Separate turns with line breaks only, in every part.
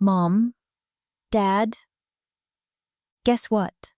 Mom, Dad, guess what?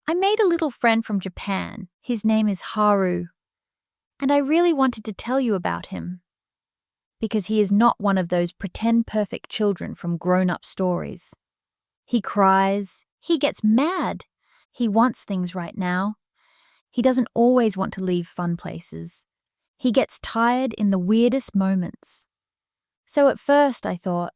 I made a little friend from Japan. His name is Haru. And I really wanted to tell you about him. Because he is not one of those pretend perfect children from grown-up stories. He cries. He gets mad. He wants things right now. He doesn't always want to leave fun places. He gets tired in the weirdest moments. So at first I thought,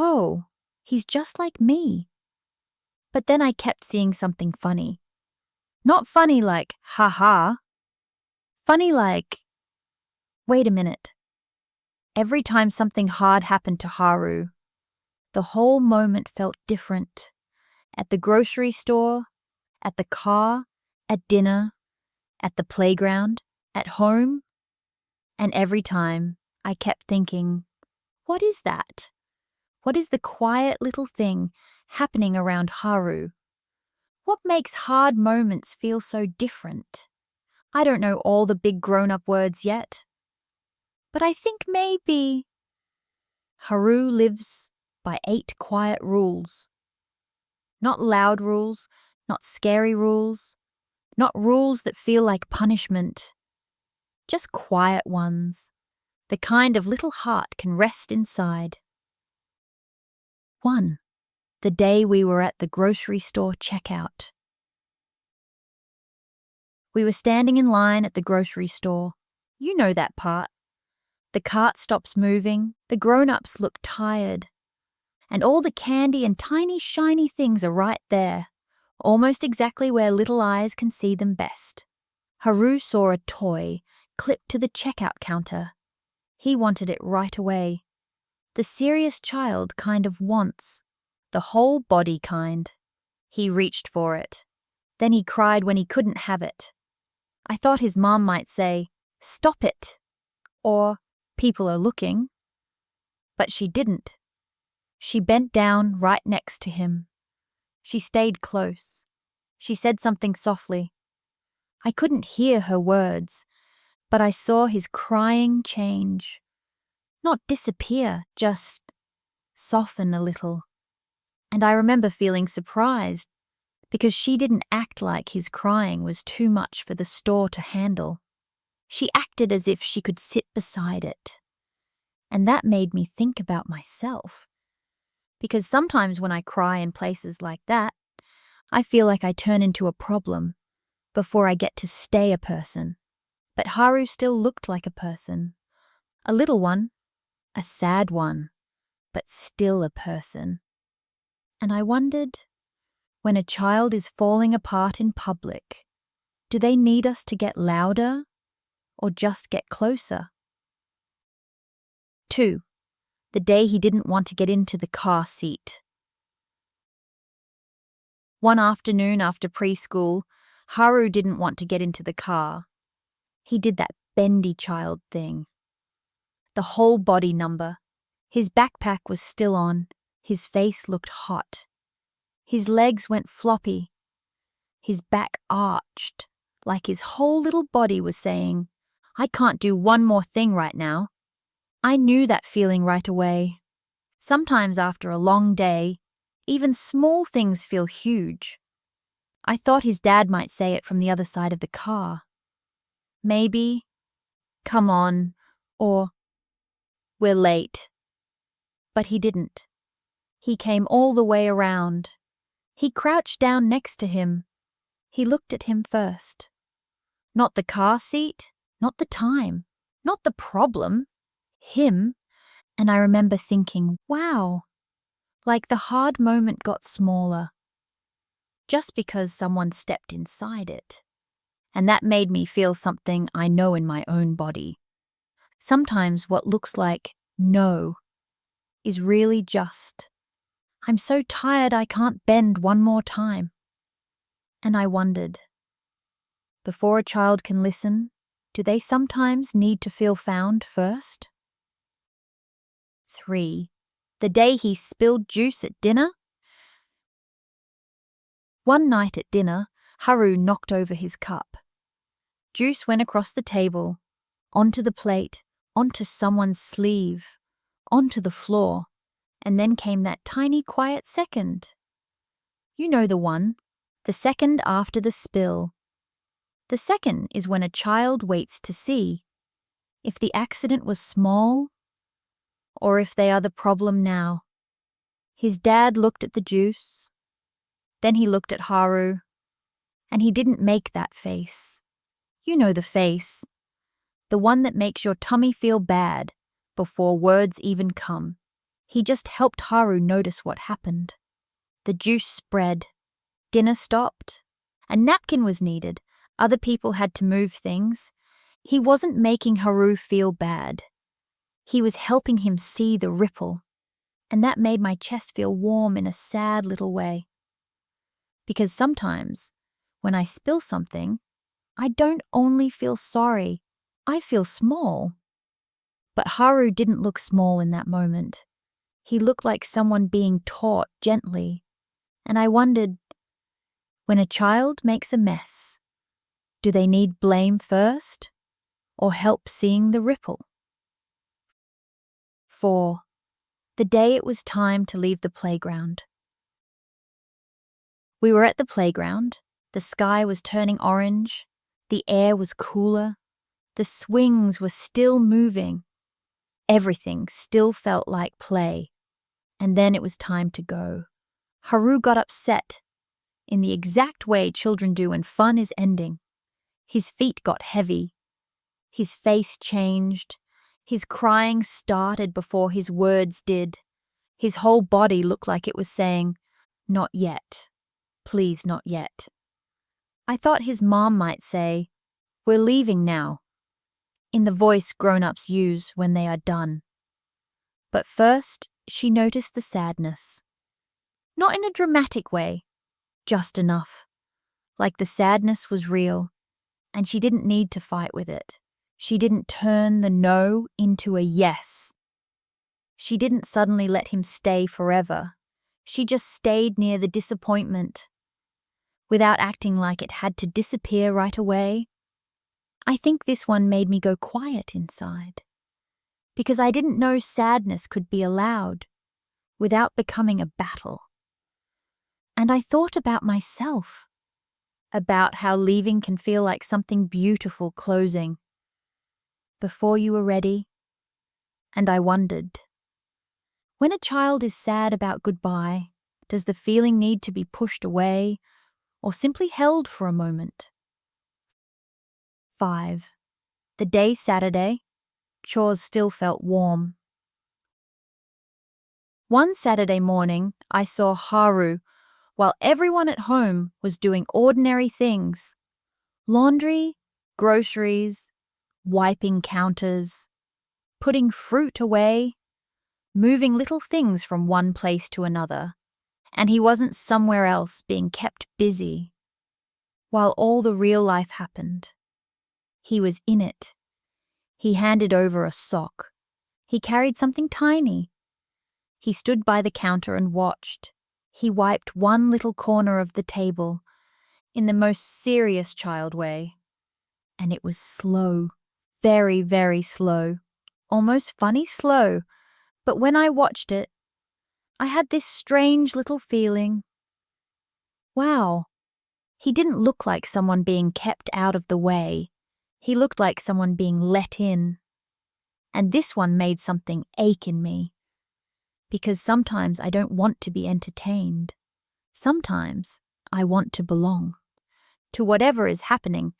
oh, he's just like me. But then I kept seeing something funny. Not funny like, ha-ha. Funny like, wait a minute. Every time something hard happened to Haru, the whole moment felt different. At the grocery store, at the car, at dinner, at the playground, at home. And every time I kept thinking, what is that? What is the quiet little thing happening around Haru? What makes hard moments feel so different? I don't know all the big grown-up words yet. But I think maybe Haru lives by 8 quiet rules. Not loud rules, not scary rules, not rules that feel like punishment. Just quiet ones, the kind of little heart can rest inside. 1. The day we were at the grocery store checkout. We were standing in line at the grocery store. You know that part. The cart stops moving, the grown-ups look tired, and all the candy and tiny shiny things are right there, almost exactly where little eyes can see them best. Haru saw a toy clipped to the checkout counter. He wanted it right away. The serious child kind of wants, the whole body kind. He reached for it. Then he cried when he couldn't have it. I thought his mom might say, "Stop it," or "People are looking." But she didn't. She bent down right next to him. She stayed close. She said something softly. I couldn't hear her words, but I saw his crying change. Not disappear, just soften a little. And I remember feeling surprised, because she didn't act like his crying was too much for the store to handle. She acted as if she could sit beside it. And that made me think about myself. Because sometimes when I cry in places like that, I feel like I turn into a problem before I get to stay a person. But Haru still looked like a person. A little one, a sad one, but still a person. And I wondered, when a child is falling apart in public, do they need us to get louder or just get closer? 2. The day he didn't want to get into the car seat. One afternoon after preschool, Haru didn't want to get into the car. He did that bendy child thing. The whole body number. His backpack was still on. His face looked hot. His legs went floppy. His back arched, like his whole little body was saying, I can't do one more thing right now. I knew that feeling right away. Sometimes after a long day, even small things feel huge. I thought his dad might say it from the other side of the car. Maybe, come on, or we're late. But he didn't. He came all the way around. He crouched down next to him. He looked at him first. Not the car seat, not the time, not the problem. Him. And I remember thinking, wow, like the hard moment got smaller. Just because someone stepped inside it. And that made me feel something I know in my own body. Sometimes what looks like no is really just, I'm so tired I can't bend one more time. And I wondered, before a child can listen, do they sometimes need to feel found first? 3. The day he spilled juice at dinner. One night at dinner, Haru knocked over his cup. Juice went across the table, onto the plate, onto someone's sleeve, onto the floor, And then came that tiny quiet second. You know the one, the second after the spill. The second is when a child waits to see if the accident was small or if they are the problem now. His dad looked at the juice, then he looked at Haru, and he didn't make that face. You know the face, the one that makes your tummy feel bad before words even come. He just helped Haru notice what happened. The juice spread, dinner stopped, a napkin was needed, other people had to move things. He wasn't making Haru feel bad. He was helping him see the ripple, and that made my chest feel warm in a sad little way. Because sometimes, when I spill something, I don't only feel sorry, I feel small. But Haru didn't look small in that moment. He looked like someone being taught gently, and I wondered, when a child makes a mess, do they need blame first, or help seeing the ripple? 4. The day it was time to leave the playground. We were at the playground. The sky was turning orange. The air was cooler. The swings were still moving. Everything still felt like play. And then it was time to go. Haru got upset, in the exact way children do when fun is ending. His feet got heavy. His face changed. His crying started before his words did. His whole body looked like it was saying, "Not yet. Please, not yet." I thought his mom might say, "We're leaving now," in the voice grown-ups use when they are done. But first, she noticed the sadness. Not in a dramatic way, just enough. Like the sadness was real, and she didn't need to fight with it. She didn't turn the no into a yes. She didn't suddenly let him stay forever. She just stayed near the disappointment, without acting like it had to disappear right away. I think this one made me go quiet inside, because I didn't know sadness could be allowed without becoming a battle. And I thought about myself, about how leaving can feel like something beautiful closing before you were ready. And I wondered, when a child is sad about goodbye, does the feeling need to be pushed away or simply held for a moment? 5. The day Saturday, chores still felt warm. One Saturday morning, I saw Haru while everyone at home was doing ordinary things. Laundry, groceries, wiping counters, putting fruit away, moving little things from one place to another, and he wasn't somewhere else being kept busy while all the real life happened. He was in it. He handed over a sock. He carried something tiny. He stood by the counter and watched. He wiped one little corner of the table in the most serious child way. And it was slow, very, very slow, almost funny slow. But when I watched it, I had this strange little feeling. Wow, he didn't look like someone being kept out of the way. He looked like someone being let in. And this one made something ache in me. Because sometimes I don't want to be entertained. Sometimes I want to belong to whatever is happening.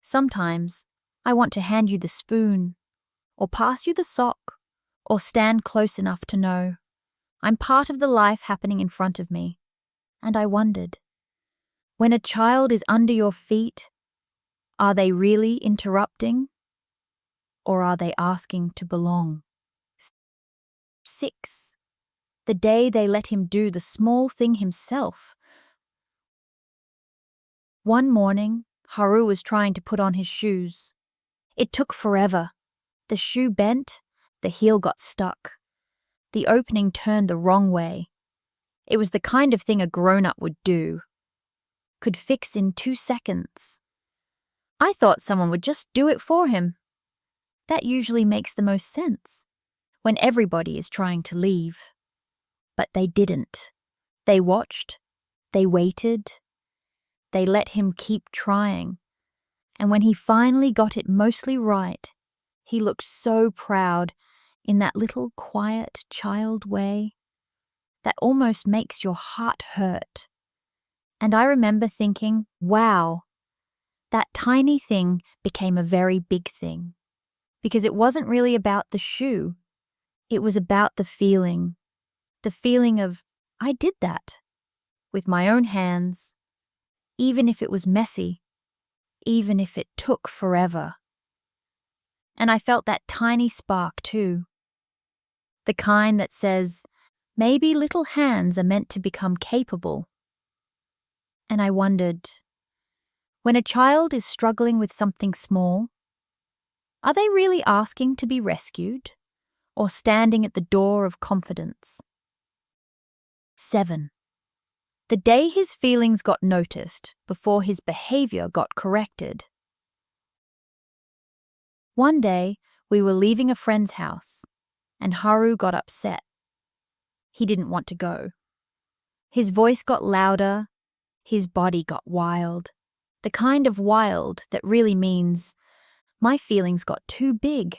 Sometimes I want to hand you the spoon, or pass you the sock, or stand close enough to know I'm part of the life happening in front of me. And I wondered, when a child is under your feet, are they really interrupting, or are they asking to belong? 6. The day they let him do the small thing himself. One morning, Haru was trying to put on his shoes. It took forever. The shoe bent, the heel got stuck. The opening turned the wrong way. It was the kind of thing a grown-up would do. Could fix in 2 seconds. I thought someone would just do it for him. That usually makes the most sense when everybody is trying to leave. But they didn't. They watched. They waited. They let him keep trying. And when he finally got it mostly right, he looked so proud in that little quiet child way that almost makes your heart hurt. And I remember thinking, wow, that tiny thing became a very big thing. Because it wasn't really about the shoe. It was about the feeling of, I did that with my own hands, even if it was messy, even if it took forever. And I felt that tiny spark too. The kind that says, maybe little hands are meant to become capable. And I wondered, when a child is struggling with something small, are they really asking to be rescued or standing at the door of confidence? 7. The day his feelings got noticed before his behavior got corrected. One day, we were leaving a friend's house, and Haru got upset. He didn't want to go. His voice got louder, his body got wild, the kind of wild that really means, my feelings got too big,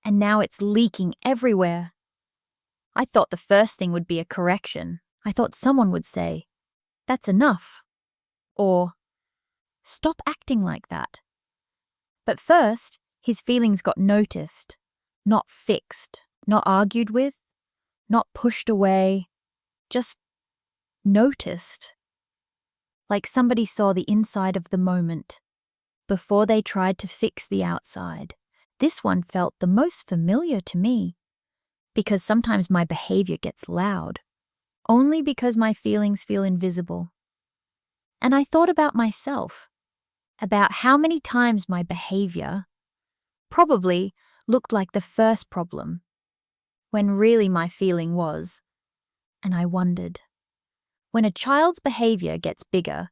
and now it's leaking everywhere. I thought the first thing would be a correction. I thought someone would say, that's enough, or stop acting like that. But first, his feelings got noticed, not fixed, not argued with, not pushed away, just noticed. Like somebody saw the inside of the moment before they tried to fix the outside. This one felt the most familiar to me, because sometimes my behavior gets loud, only because my feelings feel invisible. And I thought about myself, about how many times my behavior probably looked like the first problem, when really my feeling was. And I wondered, when a child's behavior gets bigger,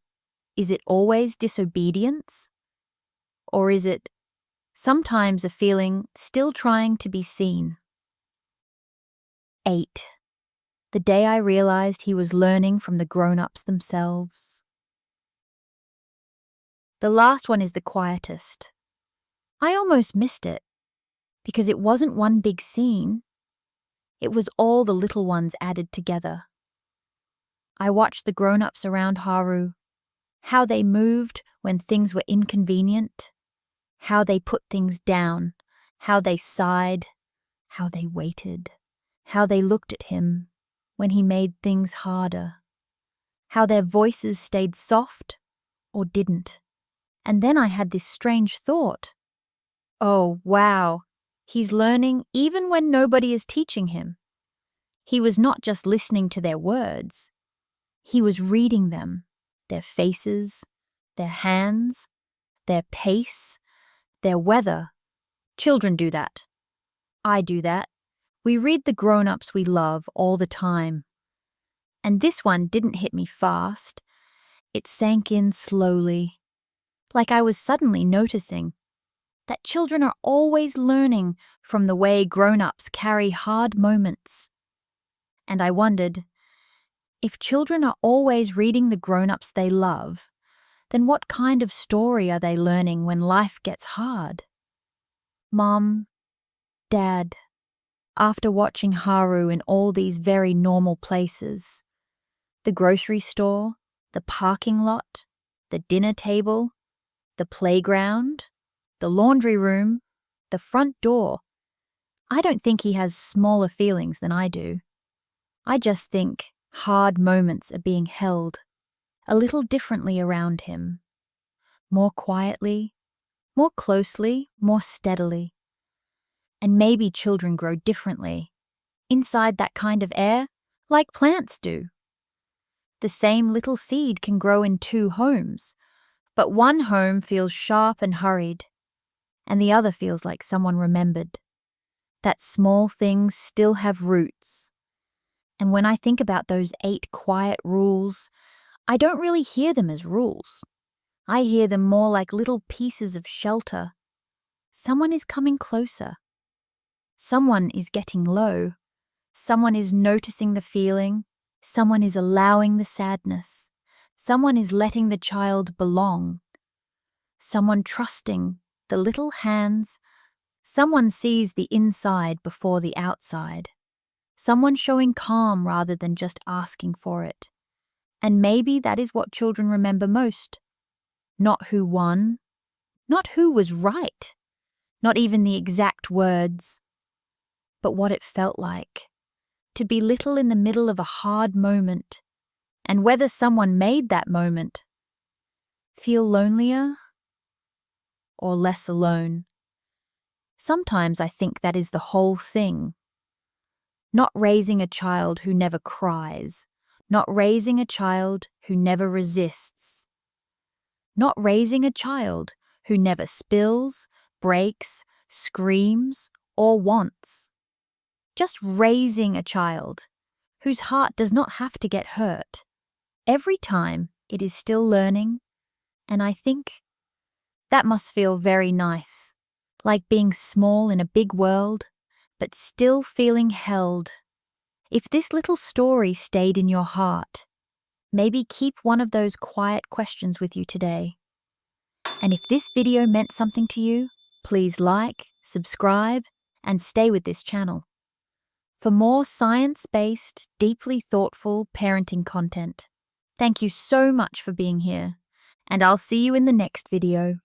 is it always disobedience? Or is it sometimes a feeling still trying to be seen? 8. The day I realized he was learning from the grown-ups themselves. The last one is the quietest. I almost missed it, because it wasn't one big scene. It was all the little ones added together. I watched the grown-ups around Haru, how they moved when things were inconvenient, how they put things down, how they sighed, how they waited, how they looked at him when he made things harder, how their voices stayed soft or didn't. And then I had this strange thought. Oh, wow, he's learning even when nobody is teaching him. He was not just listening to their words. He was reading them, their faces, their hands, their pace, their weather. Children do that. I do that. We read the grown-ups we love all the time. And this one didn't hit me fast. It sank in slowly, like I was suddenly noticing that children are always learning from the way grown-ups carry hard moments. And I wondered, if children are always reading the grown-ups they love, then what kind of story are they learning when life gets hard? Mom, Dad, after watching Haru in all these very normal places, the grocery store, the parking lot, the dinner table, the playground, the laundry room, the front door, I don't think he has smaller feelings than I do. I just think hard moments are being held a little differently around him, more quietly, more closely, more steadily. And maybe children grow differently, inside that kind of air, like plants do. The same little seed can grow in 2 homes, but one home feels sharp and hurried, and the other feels like someone remembered. That small things still have roots. And when I think about those 8 quiet rules, I don't really hear them as rules. I hear them more like little pieces of shelter. Someone is coming closer. Someone is getting low. Someone is noticing the feeling. Someone is allowing the sadness. Someone is letting the child belong. Someone trusting the little hands. Someone sees the inside before the outside. Someone showing calm rather than just asking for it. And maybe that is what children remember most. Not who won, not who was right, not even the exact words, but what it felt like to be little in the middle of a hard moment, and whether someone made that moment feel lonelier or less alone. Sometimes I think that is the whole thing. Not raising a child who never cries, not raising a child who never resists, not raising a child who never spills, breaks, screams, or wants. Just raising a child whose heart does not have to get hurt. Every time it is still learning, and I think that must feel very nice, like being small in a big world, but still feeling held. If this little story stayed in your heart, maybe keep one of those quiet questions with you today. And if this video meant something to you, please like, subscribe, and stay with this channel for more science-based, deeply thoughtful parenting content. Thank you so much for being here, and I'll see you in the next video.